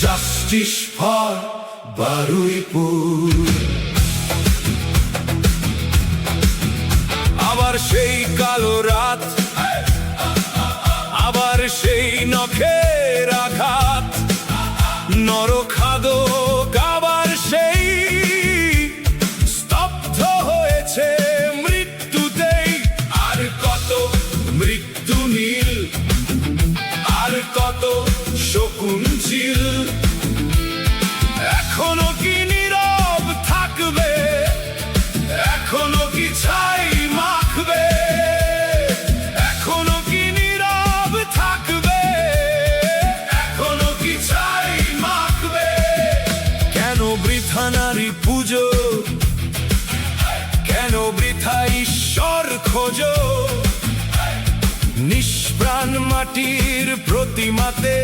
Justice for Baruipur. আবার সেই কালো রাত, আবার সেই নখের আঘাত, নরখাদক আবার সেই স্তব্ধ হয়েছে মৃত্যুতেই। আর কত মৃত্যু নীল, আর কত শকুন ঝিল, এখনো কি নীরব থাকবে, এখনো কি ছাই মাখবে, এখনো কি নীরব থাকবে, এখনো কি ছাই মাখবে। কেন বৃথা নারী পুজো, কেন বৃথা ঈশ্বর খোঁজো, নিষ্প্রাণ মাটির প্রতিমাতে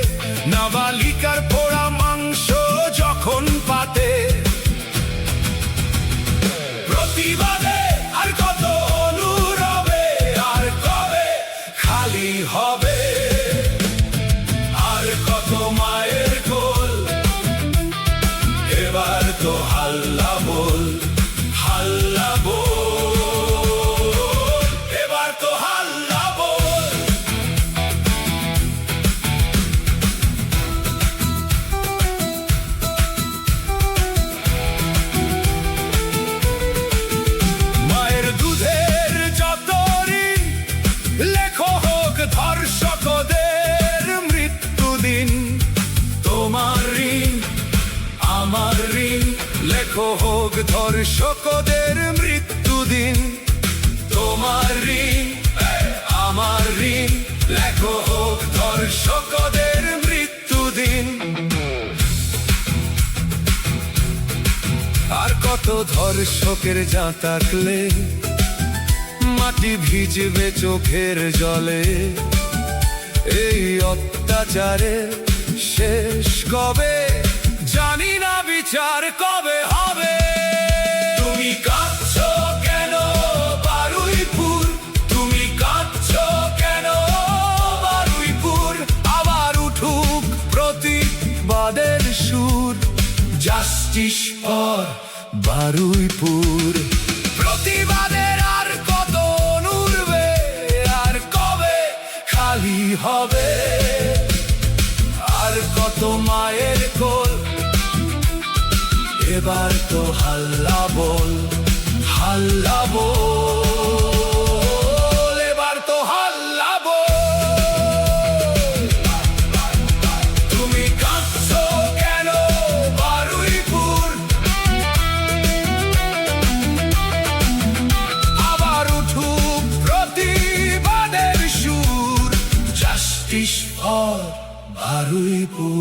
নাবালিকার পোড়া মাংস যখন পাতে। প্রতিবাদে আর কত অনুরবে, আর কবে খালি হবে, আর কত মায়ের কোল, এবার তো হাল্লা বল, হাল্লা বল, এবার তো হাল্লা বল। মায়ের দুধের যত ঋণ লেখো হোক ধর্ষকদের মৃত্যুদিন। তোমার ঋণ আমার ঋণ লেখো হোক ধর্ষকদের মৃত্যুদিন। তোমার ঋণ আমার ঋণ লেখো হোক ধর্ষকদের মৃত্যুদিন। আর কত ধর্ষকের জাঁতাকলে মাটি ভিজবে চোখের জলে। এই অত্যাচারের শেষ কবে, জানি না বিচার কবে হবে। তুমি কাঁদছো কেন বারুইপুর, তুমি কাঁদছো কেন বারুইপুর। আবার উঠুক প্রতিবাদের সুর, জাস্টিস ফর বারুইপুর। প্রতিবাদের আর কত নুরবে, আর কবে খালি হবে, আর কত মায়ের কোল, এবার তো হাল্লা বল, হাল্লা বল, এবার তো হাল্লা বল। তুমি কাঁদছো কেন বারুইপুর, আবার উঠুক প্রতিবাদের সুর, জাস্টিস ফর বারুইপুর।